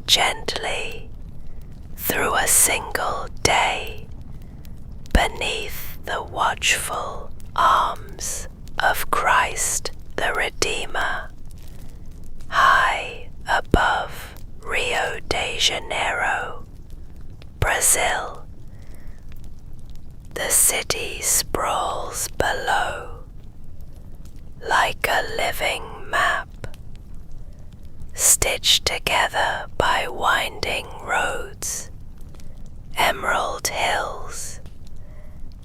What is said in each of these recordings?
gently through a single day beneath the watchful arms of Christ the Redeemer, high above Rio de Janeiro, Brazil. The city sprawls below like a living map, stitched together by winding roads, emerald hills,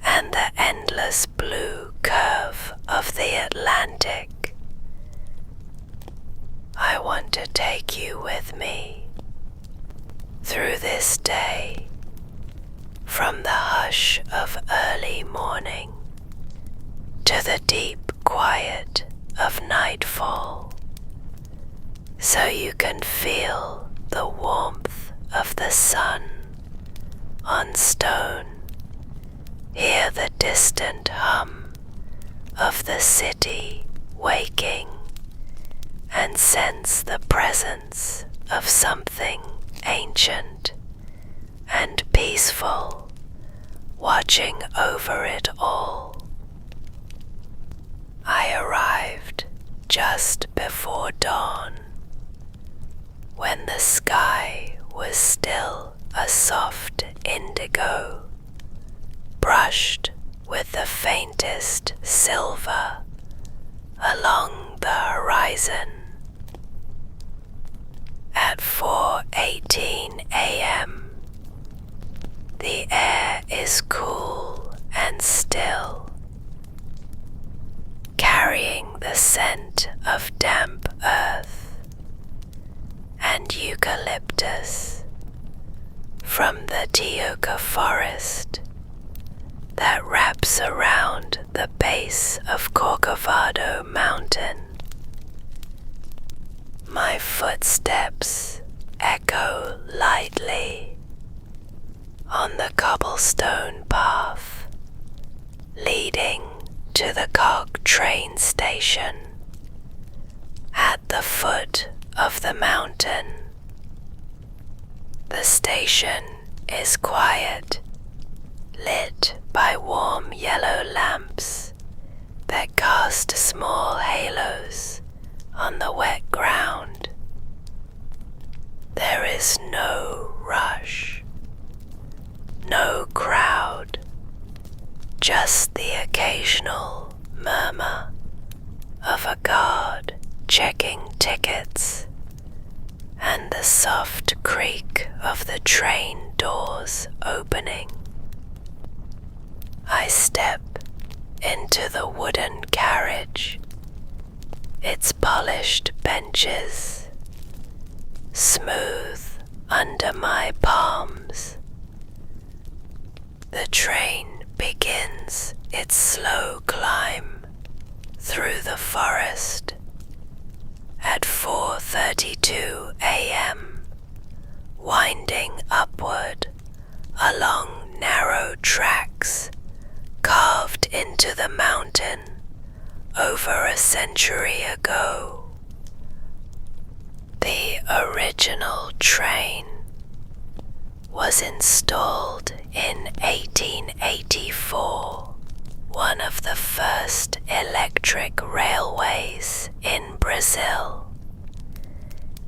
and the endless blue curve of the Atlantic. I want to take you with me through this day, from the hush of early morning to the deep quiet of nightfall, so you can feel the warmth of the sun on stone, hear the distant hum of the city waking, and sense the presence of something ancient and peaceful watching over it all. I arrived just before dawn, when the sky was still a soft indigo, brushed with the faintest silver along the horizon. At 4:18 a.m., the air is cool and still, carrying the scent of damp earth and eucalyptus from the Tijuca Forest that wraps around the base of Corcovado Mountain. My footsteps echo lightly on the cobblestone path leading to the cog train station at the foot of the mountain. The station is quiet, lit by warm yellow lamps that cast small halos on the wet ground. There is no rush, no crowd, just the occasional murmur of a guard checking tickets and the soft creak of the train doors opening. I step into the wooden carriage, its polished benches smooth under my palms. The train begins its slow climb through the forest. At 4:32 a.m., winding upward along narrow tracks carved into the mountain over a century ago. The original train was installed in 1884, one of the first electric railways in Brazil.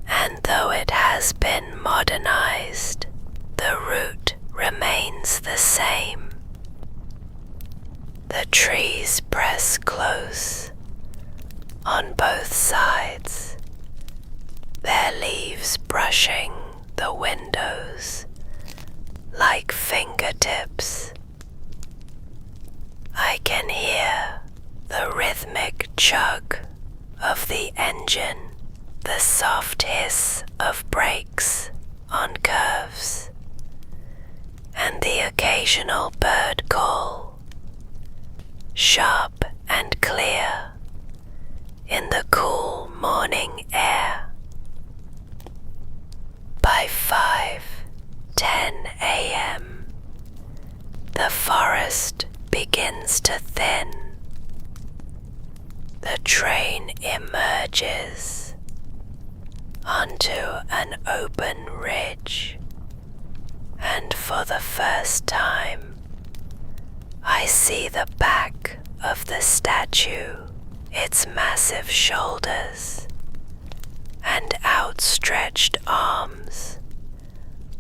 And though it has been modernized, the route remains the same. The trees press close on both sides, their leaves brushing the windows like fingertips. I can hear the rhythmic chug of the engine, the soft hiss of brakes on curves, and the occasional bird call, sharp and clear in the cool morning air. By 5:10 a.m., the forest begins to thin. The train emerges onto an open ridge, and for the first time I see the back of the statue, its massive shoulders and outstretched arms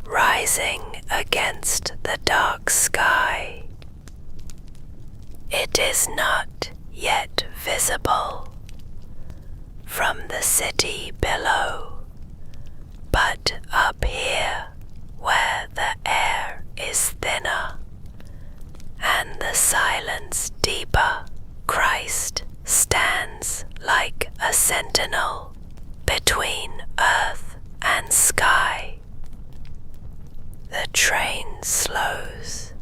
rising against the dark sky. It is not yet visible from the city below, but up here where the air is thinner and the silence deeper, Christ stands like a sentinel between earth and sky. The train slows,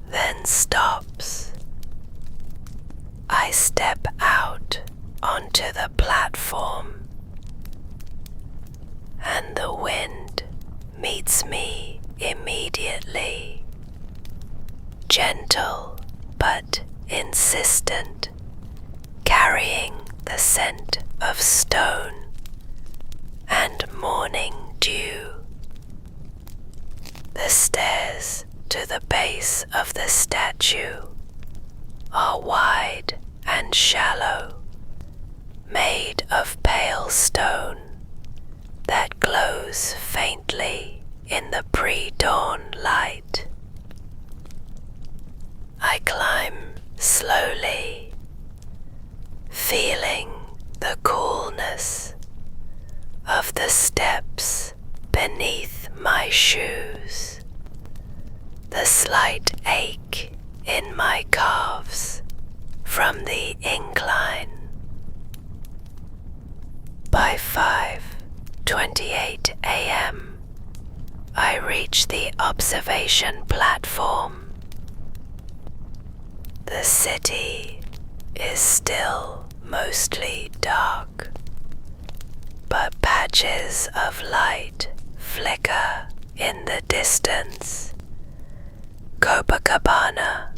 then stops. I step out onto the platform, and the wind meets me immediately, gentle but insistent, carrying the scent of stone and morning dew. The stairs to the base of the statue are wide and shallow, made of pale stone that glows faintly in the pre-dawn light. I climb slowly, feeling the coolness of the steps beneath my shoes, the slight ache in my calves from the incline. By 5:28 a.m., I reach the observation platform. The city is still mostly dark, but patches of light flicker in the distance. Copacabana,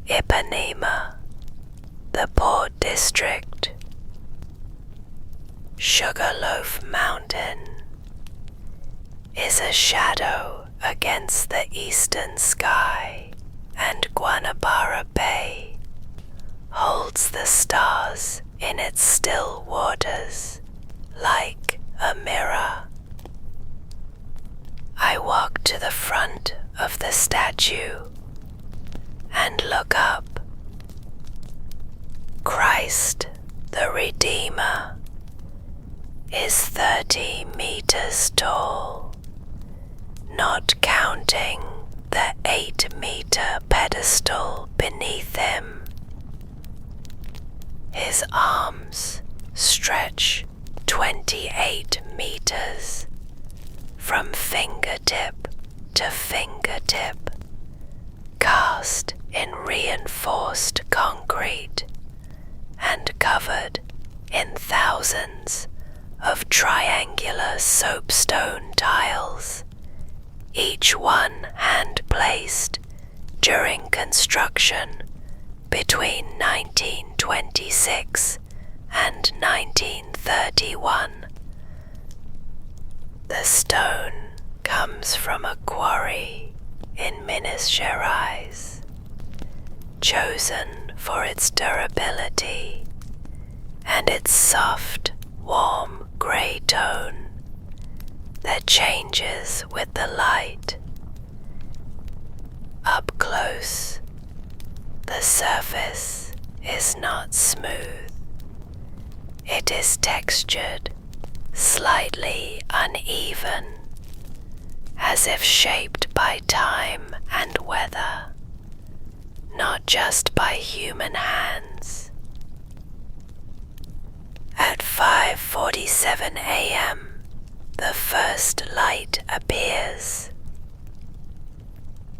Ipanema, the Port District, Sugarloaf Mountain is a shadow against the eastern sky, and Guanabara Bay holds the stars in its still waters like a mirror. I walk to the front of the statue and look up. Christ the Redeemer is 30 meters tall, not counting the 8-meter pedestal beneath him. His arms stretch 28 meters from fingertip to fingertip, cast in reinforced concrete and covered in thousands of triangular soapstone tiles, each one hand-placed during construction between 1926 and 1931. The stone comes from a quarry in Minas Gerais, chosen for its durability and its soft, warm grey tone that changes with the light. Up close, the surface is not smooth. It is textured, slightly uneven, as if shaped by time and weather, not just by human hands. At 5:47 a.m., the first light appears.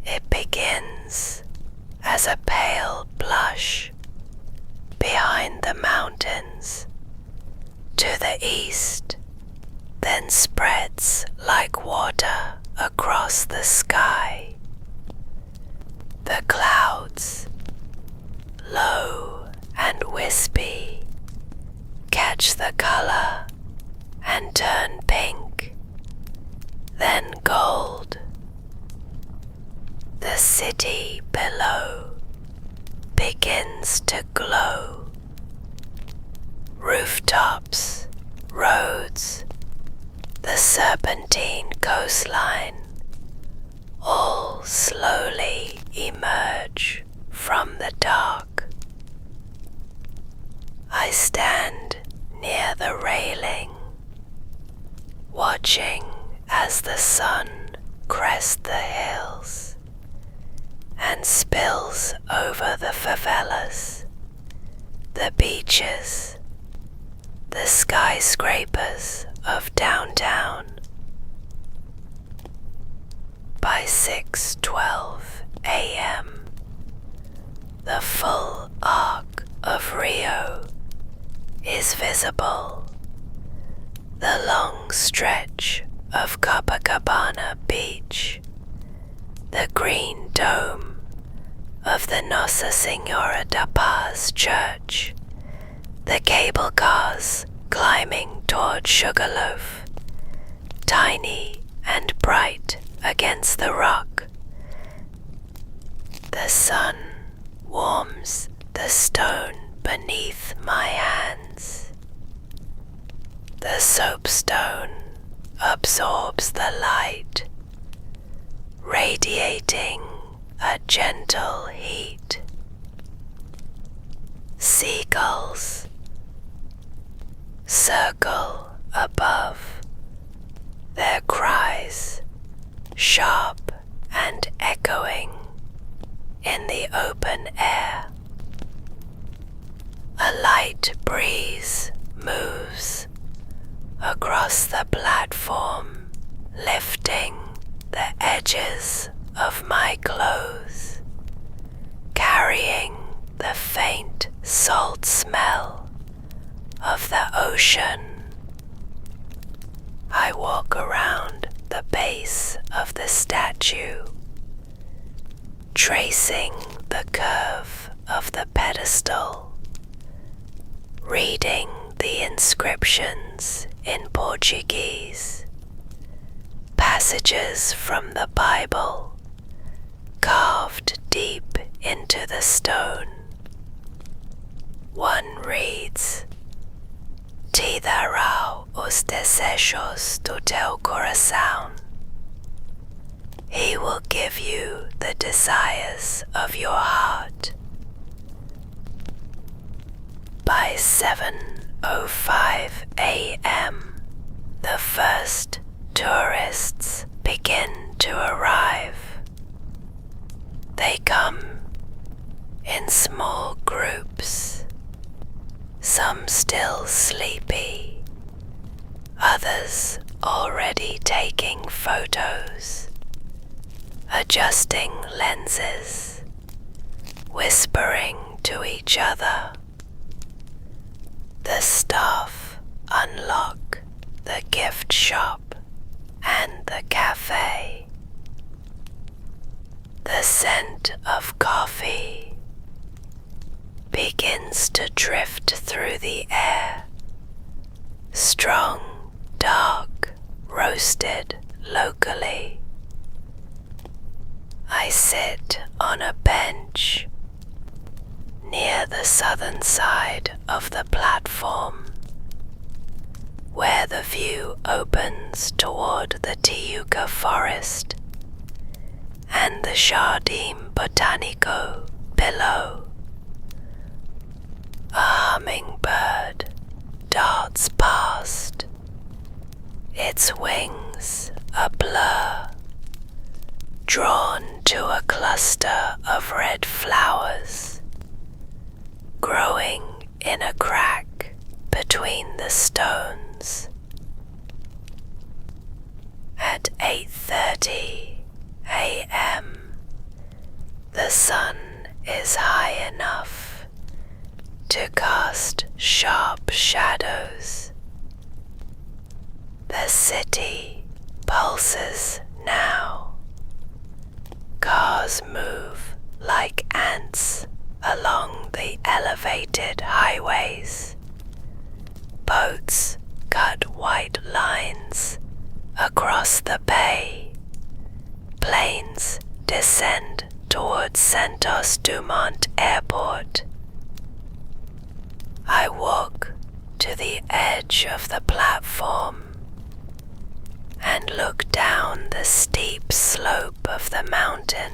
It begins as a pale blush behind the mountains to the east, then spreads like water across the sky. The clouds, low and wispy, catch the color and turn pink, then gold. The city below begins to glow. Rooftops, roads, the serpentine coastline all slowly emerge from the dark. I stand near the railing, watching as the sun crests the hills and spills over the favelas, the beaches, the skyscrapers of downtown. By 6:12 a.m., the full arc of Rio is visible. The long stretch of Copacabana Beach, the green dome of the Nossa Senhora da Paz Church, the cable cars climbing toward Sugarloaf, tiny and bright against the rock. The sun warms the stone beneath my hands. The soapstone absorbs the light, radiating a gentle heat. Seagulls circle above, their cries sharp and echoing in the open air. A light breeze moves across the platform, lifting the edges of my clothes, carrying the faint salt smell of the ocean. I walk around the base of the statue, tracing the curve of the pedestal, reading the inscriptions in Portuguese, passages from the Bible carved deep into the stone. One reads, "Te dará os desejos do teu coração." He will give you the desires of your heart. By 7:05 a.m., the first tourists begin to arrive. They come in small groups, some still sleepy, others already taking photos, adjusting lenses, whispering to each other. The staff unlock the gift shop and the cafe. The scent of coffee begins to drift through the air, strong, dark, roasted locally. I sit on a bench near the southern side of the platform, where the view opens toward the Tijuca Forest and the Jardim Botanico below. A hummingbird darts past, its wings a blur, drawn to a cluster of red flowers growing in a crack between the stones. At 8:30 a.m., the sun is high enough to cast sharp shadows. The city pulses now. Cars move like ants along the elevated highways. Boats cut white the bay, planes descend towards Santos Dumont Airport. I walk to the edge of the platform and look down the steep slope of the mountain.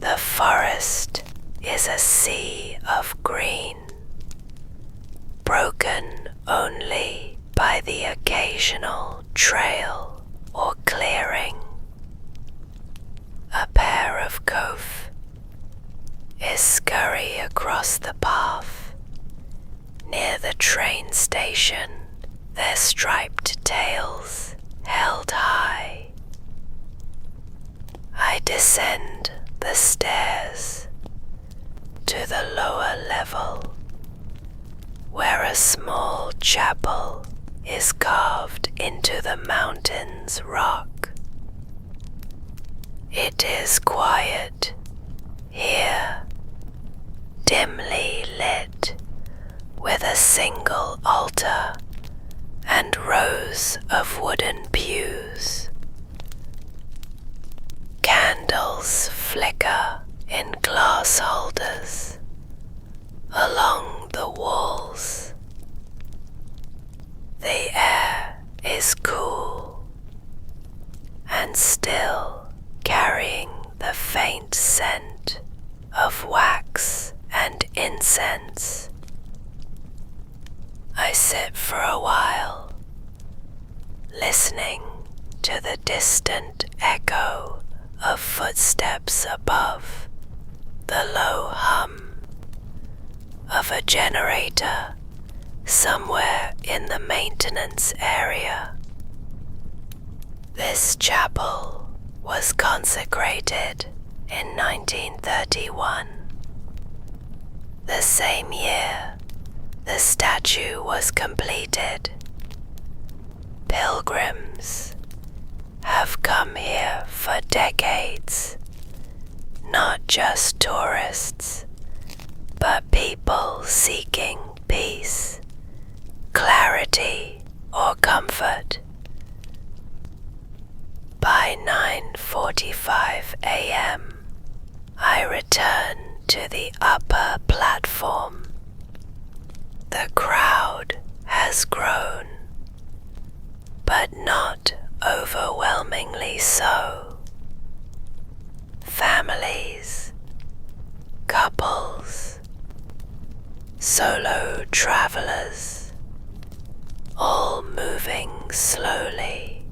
The forest is a sea of green, broken only by the occasional trail or clearing. A pair of kof is scurry across the path near the train station, their striped tails held high. I descend the stairs to the lower level, where a small chapel is carved into the mountain's rock. It is quiet here, dimly lit, with a single altar and rows of wooden pews. Candles flicker in glass holders along the walls. The air is cool and still, carrying the faint scent of wax and incense. I sit for a while, listening to the distant echo of footsteps above, the low hum of a generator somewhere in the maintenance area. This chapel was consecrated in 1931, the same year the statue was completed. Pilgrims have come here for decades, not just tourists, but people seeking peace, clarity, or comfort. By 9:45 a.m., I return to the upper platform. The crowd has grown, but not overwhelmingly so. Families, couples, solo travelers, all moving slowly,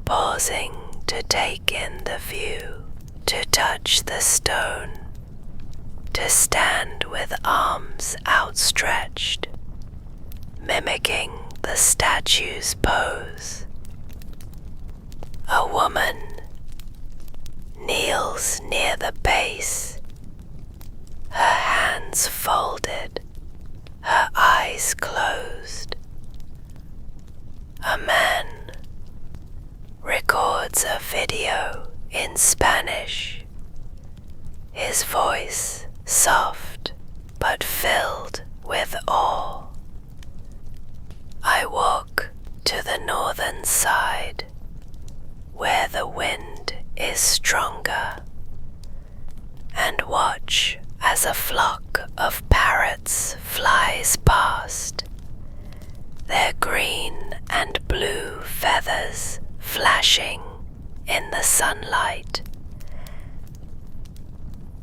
pausing to take in the view, to touch the stone, to stand with arms outstretched, mimicking the statue's pose. A woman kneels near the base, her hands folded, her eyes closed. A man records a video in Spanish, his voice soft but filled with awe. I walk to the northern side, where the wind is stronger, and watch as a flock of parrots flies past, their green and blue feathers flashing in the sunlight.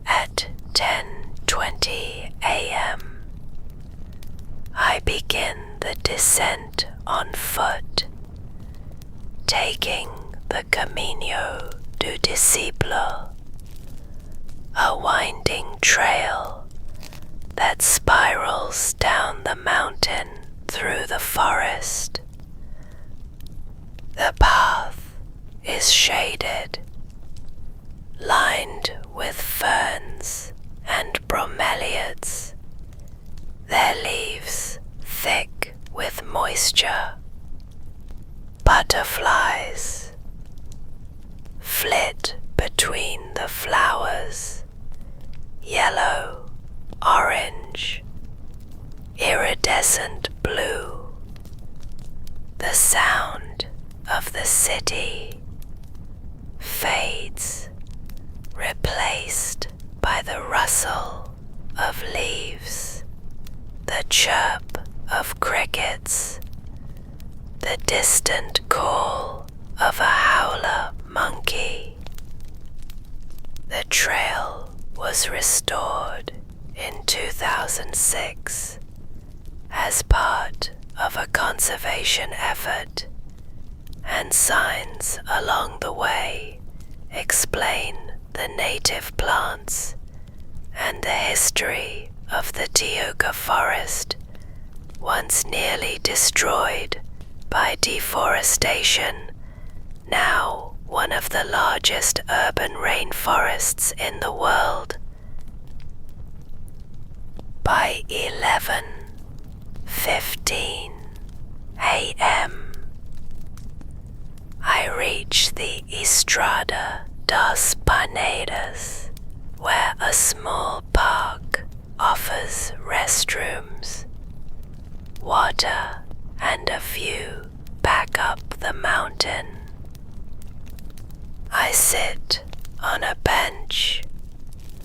At 10:20 a.m., I begin the descent on foot, taking the Camino du Disciple, a winding trail that spirals down the mountain through the forest. The path is shaded, lined with ferns and bromeliads, their leaves thick with moisture. Butterflies flit between the flowers, yellow, orange, iridescent blue. The sound of the city fades, replaced by the rustle of leaves, the chirp of crickets, the distant call of a howler monkey. The trail was restored in 2006 as part of a conservation effort, and signs along the way explain the native plants and the history of the Tijuca Forest, once nearly destroyed by deforestation, now one of the largest urban rainforests in the world. By 11:15 a.m., I reach the Estrada das Panedas, where a small park offers restrooms, water, and a view back up the mountain. I sit on a bench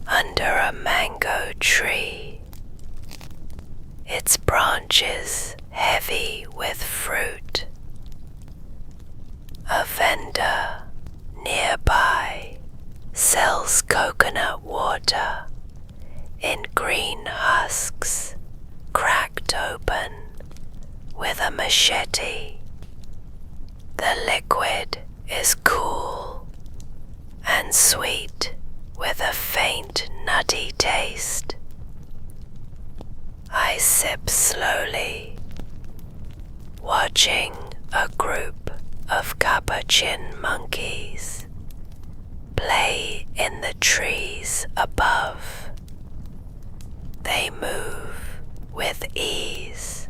under a mango tree, its branches heavy with fruit. A vendor nearby sells coconut water in green husks, cracked open with a machete. The liquid is cool and sweet with a faint nutty taste. I sip slowly, watching a group of capuchin monkeys play in the trees above. They move with ease,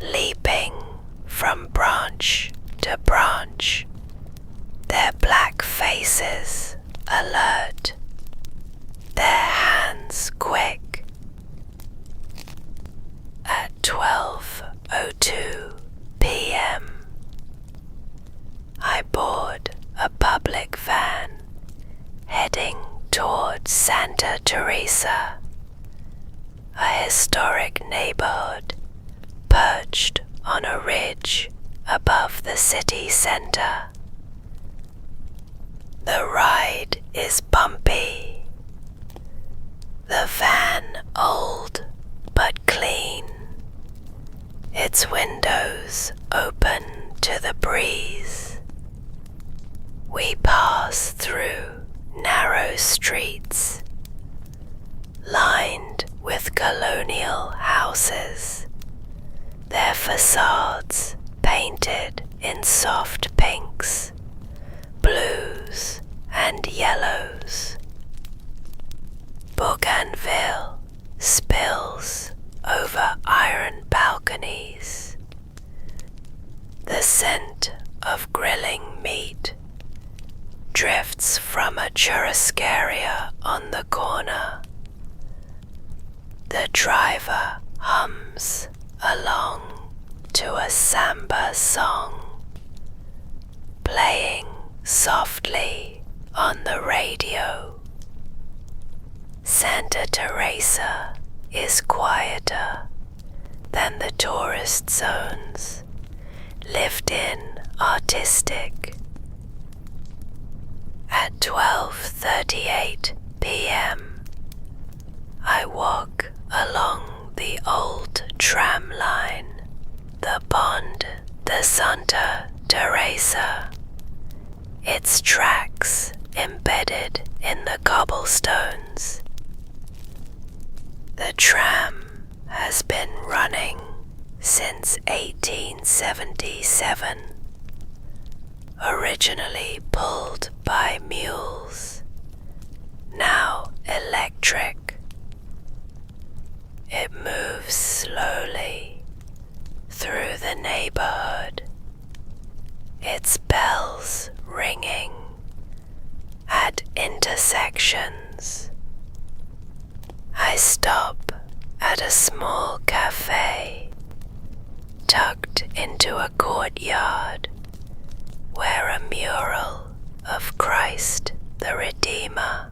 leaping from branch to branch, their black faces alert, their hands quick. At 12:02 p.m., I board a public van heading toward Santa Teresa, a historic neighborhood perched on a ridge above the city center. The ride is bumpy, the van old but clean, its windows open to the breeze. We pass through narrow streets lined with colonial houses, their facades painted in soft pinks, blues, and yellows. Bougainville spills over iron balconies. The scent of grilling meat drifts from a churrascaria on the corner. The driver hums along to a samba song, playing softly on the radio. Santa Teresa is quieter than the tourist zones, lived in, artistic. At 12:38 p.m., I walk along the old tram line, the Pont de Santa Teresa, its tracks embedded in the cobblestones. The tram has been running since 1877, originally pulled by mules, now electric. It moves slowly through the neighborhood, its bells ringing at intersections. I stop at a small cafe tucked into a courtyard where a mural of Christ the Redeemer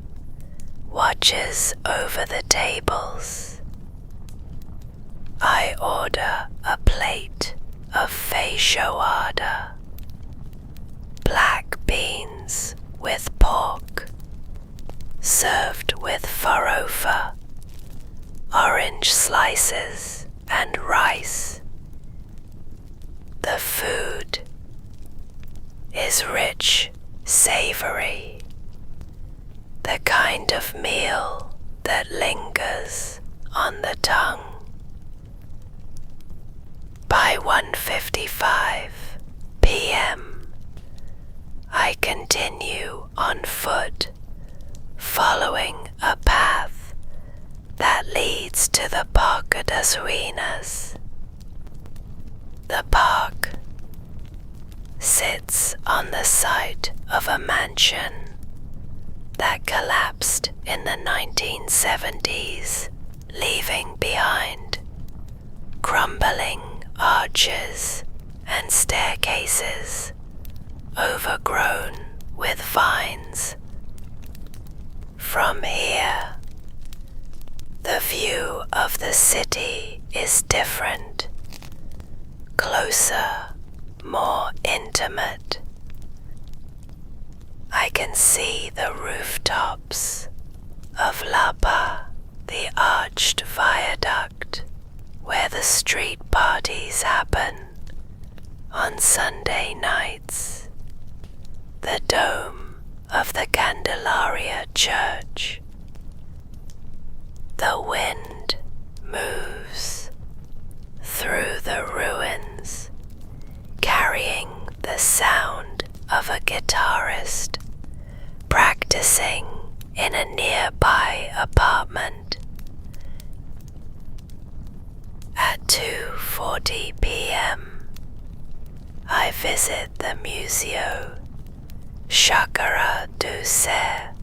watches over the tables. I order a plate of feijoada, black beans with pork, served with farofa, orange slices and rice. The food is rich, savory, the kind of meal that lingers on the tongue. By 1:55 p.m., I continue on foot, following a path that leads to the Parque das Ruínas. The park sits on the site of a mansion that collapsed in the 1970s, leaving behind crumbling arches and staircases overgrown with vines. From here, the view of the city is different, closer, more intimate. I can see the rooftops of Lapa, the arched viaduct where the street parties happen on Sunday nights, the dome of the Candelaria Church. The wind moves through the ruins, carrying the sound of a guitarist practicing in a nearby apartment. At 2:40 p.m., I visit the Museo Chácara do Sé,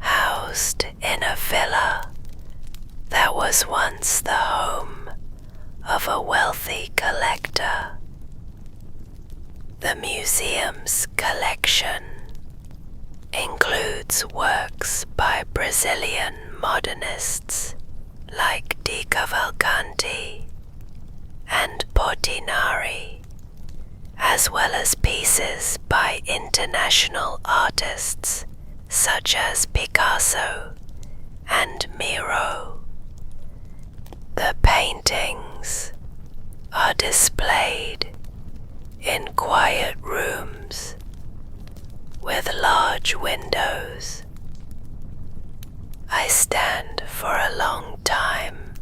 housed in a villa that was once the home of a wealthy collector. The museum's collection includes works by Brazilian modernists like de Cavalcanti and Portinari, as well as pieces by international artists such as Picasso and Miro. The paintings are displayed in quiet rooms with large windows. I stand for a long time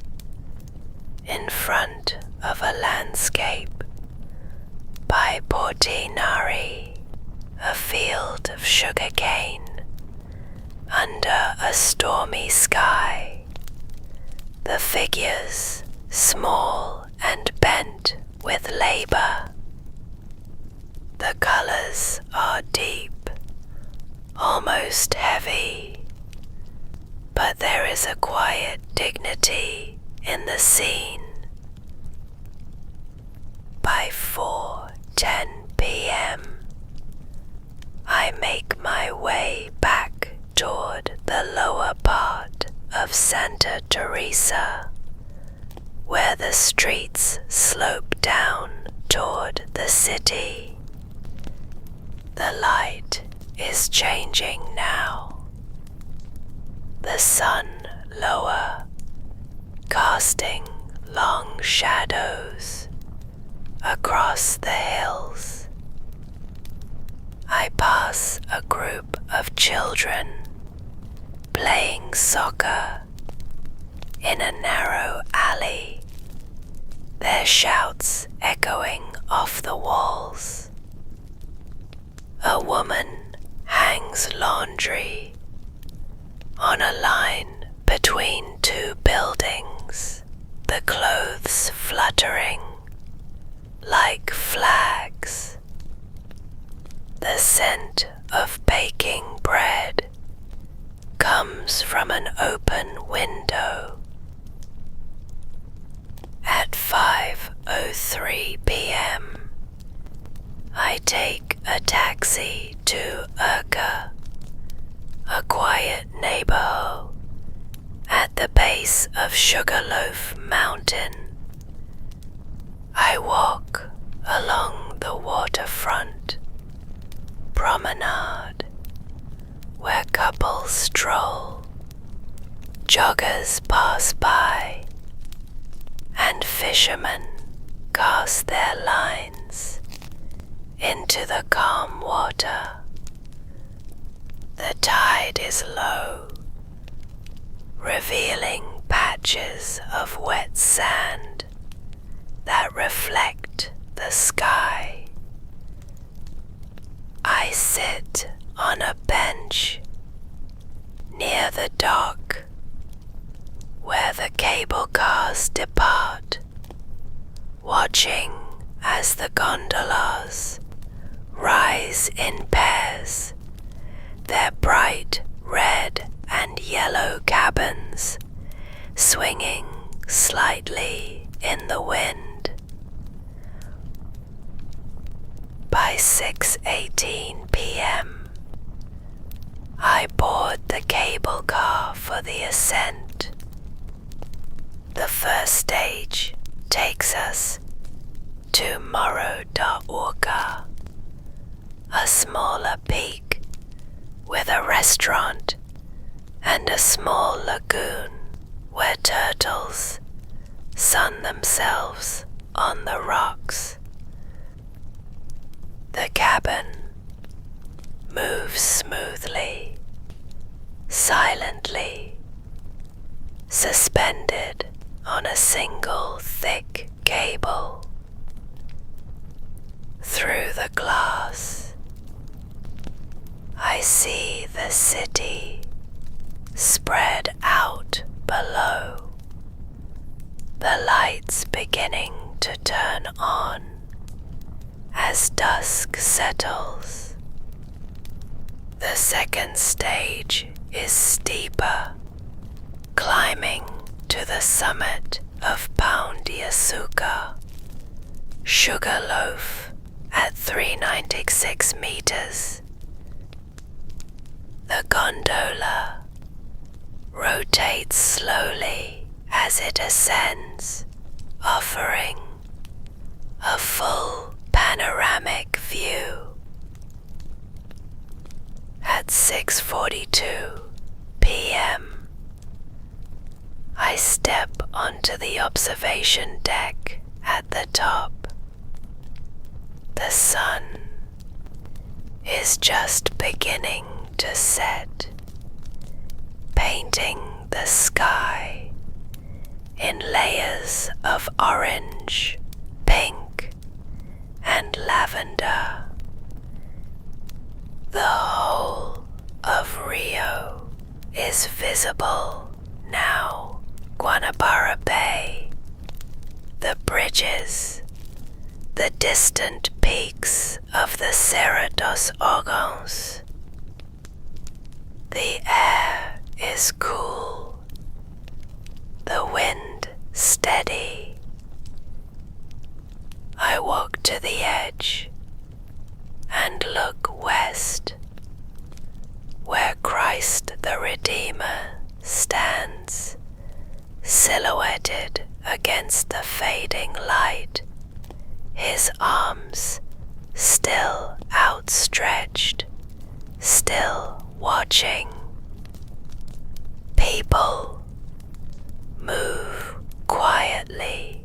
in front of a landscape by Portinari, a field of sugarcane under a stormy sky. The figures small and bent with labor. The colors are deep, almost heavy, but there is a quiet dignity in the scene. By 4:10 p.m., I make my way back toward the lower part of Santa Teresa, where the streets slope down toward the city. The light is changing now. The sun lower, casting long shadows across the hills. I pass a group of children playing soccer in a narrow alley, their shouts echoing off the walls. A woman hangs laundry on a line between two buildings, the clothes fluttering like flags. The scent of baking bread comes from an open window. At 5:03 p.m., I take a taxi to Urca, a quiet neighborhood at the base of Sugarloaf Mountain. I walk along the waterfront promenade where couples stroll, joggers pass by, and fishermen cast their lines into the calm water. The tide is low, revealing patches of wet sand that reflect the sky. I sit on a bench near the dock where the cable cars depart, watching as the gondolas rise in pairs, their bright red and yellow cabins swinging slightly in the wind. By 6:18 p.m., I board the cable car for the ascent. The first stage takes us to Morro da Urca, a smaller peak with a restaurant and a small lagoon where turtles sun themselves on the rocks. The cabin moves smoothly, silently, suspended on a single thick cable. Through the glass, I see the city spread out below, the lights beginning to turn on as dusk settles. The second stage is steeper, climbing to the summit of Pão de Açúcar, Sugarloaf at 396 meters. The gondola rotates slowly as it ascends, offering a full panoramic view. At 6:42 p.m., I step onto the observation deck at the top. The sun is just beginning to set, painting the sky in layers of orange, pink, and lavender. The whole of Rio is visible now. Guanabara Bay, the bridges, the distant peaks of the Serra dos Órgãos. The air is cool, the wind steady. I walk to the edge and look west, where Christ the Redeemer stands, silhouetted against the fading light, his arms still outstretched, still watching. People move quietly,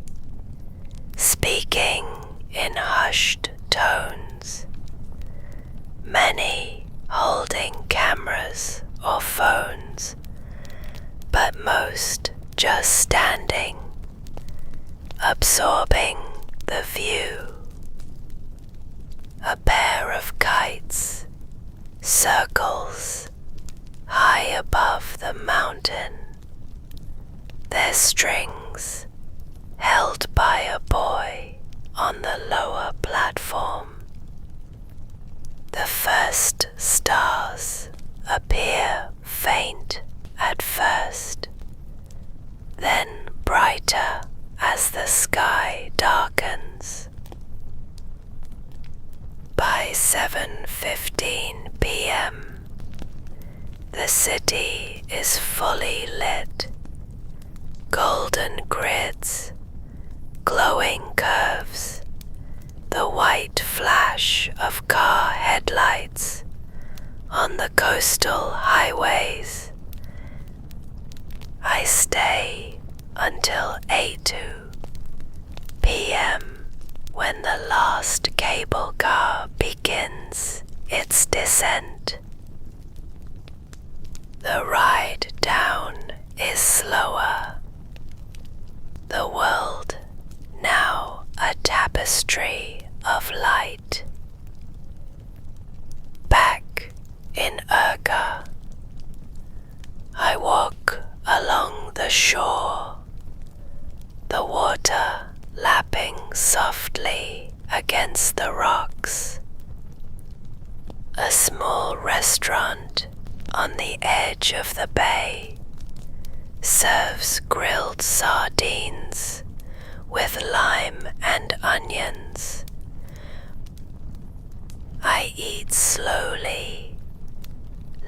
speaking in hushed tones, many holding cameras or phones, but most just standing, absorbing the view. A pair of kites circles high above the mountain, their strings held by a boy on the lower platform. The first stars appear faint at first, then brighter as the sky darkens. by 7:15 p.m., the city is fully lit. Golden grids, glowing curves, the white flash of car headlights on the coastal highways. I stay until 8 p.m. when the last cable car begins its descent. The ride down is slower. The world now a tapestry of light. Back in Urga, I walk along the shore, the water lapping softly against the rocks. A small restaurant on the edge of the bay serves grilled sardines with lime and onions. I eat slowly,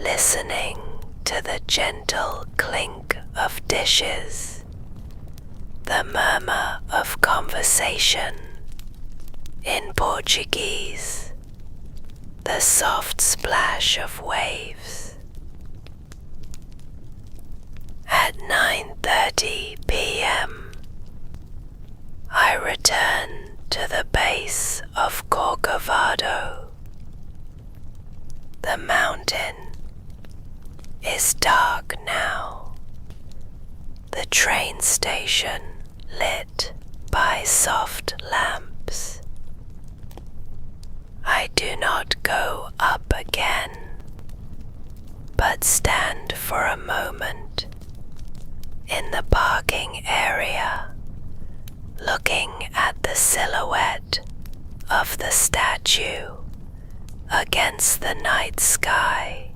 listening to the gentle clink of dishes, the murmur of conversation in Portuguese, the soft splash of waves. At 9:30 p.m., I return to the base of Corcovado. The mountain is dark now, the train station lit by soft lamps. I do not go up again, but stand for a moment in the parking area, looking at the silhouette of the statue against the night sky.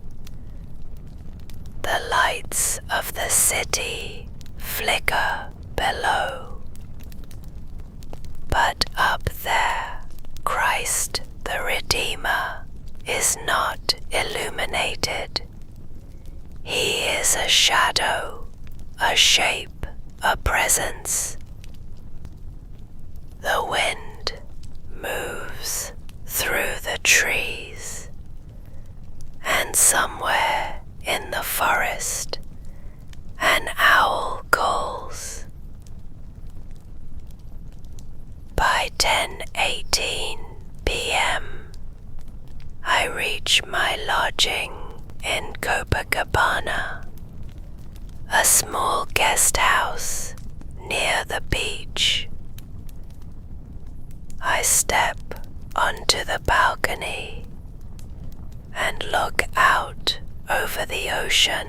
The lights of the city flicker below, but up there, Christ the Redeemer is not illuminated. He is a shadow, a shape, a presence. The wind moves through the trees, and somewhere in the forest an owl calls. By 10:18 p.m., I reach my lodging in Copacabana, a small guest house near the beach. I step onto the balcony and look out over the ocean.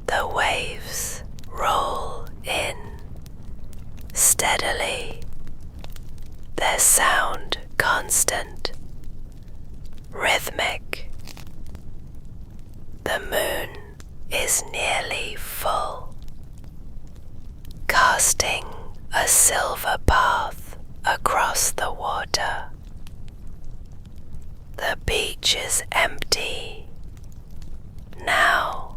The waves roll in steadily, their sound constant, rhythmic. The moon is nearly full, casting a silver path across the water. The beach is empty now,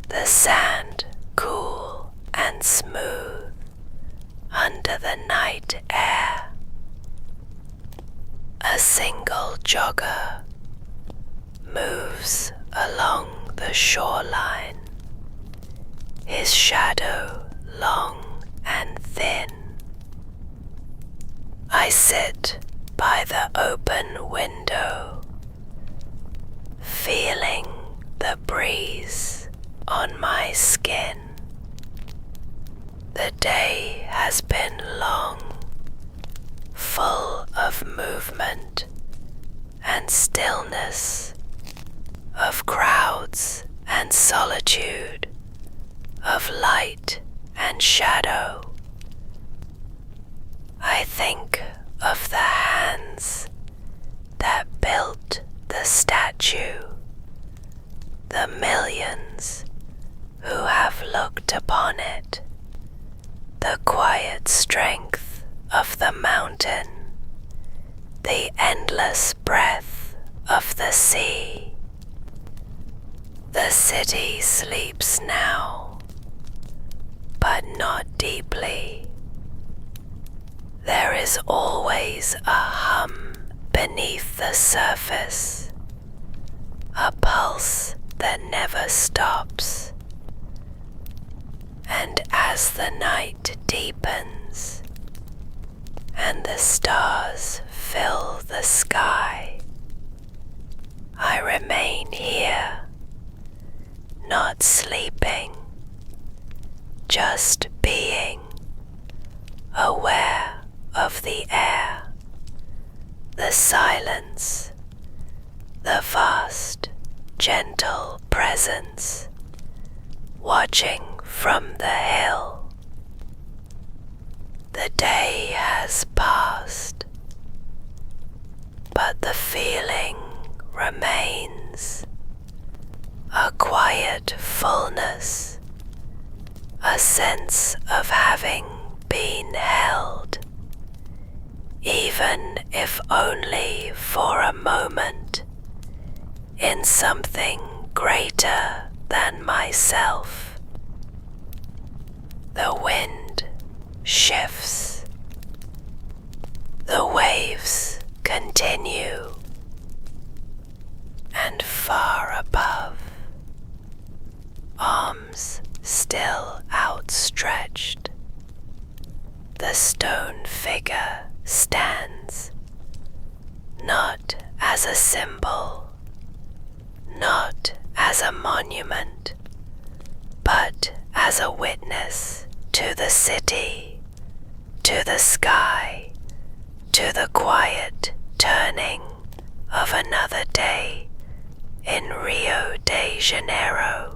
the sand cool and smooth under the night air. A single jogger moves along the shoreline, his shadow long and thin. I sit by the open window, feeling the breeze on my skin. The day has been long, full of movement and stillness, of crowds and solitude, of light and shadow. I think of the hands that built the statue, the millions who have looked upon it, the quiet strength of the mountain, the the endless breath of the sea. The city sleeps now, but not deeply. There is always a hum beneath the surface, a pulse that never stops. And as the night deepens and the stars fill the sky, I remain here, not sleeping, just being, aware of the air, the silence, the vast, gentle presence, watching from the hill. The day has passed, but the feeling remains, a quiet fullness, a sense of having been held, even if only for a moment, in something greater than myself. The wind shifts. The waves continue. And far above, arms still outstretched, the stone figure stands, not as a symbol, not as a monument, but as a witness to the city, to the sky, to the quiet turning of another day in Rio de Janeiro.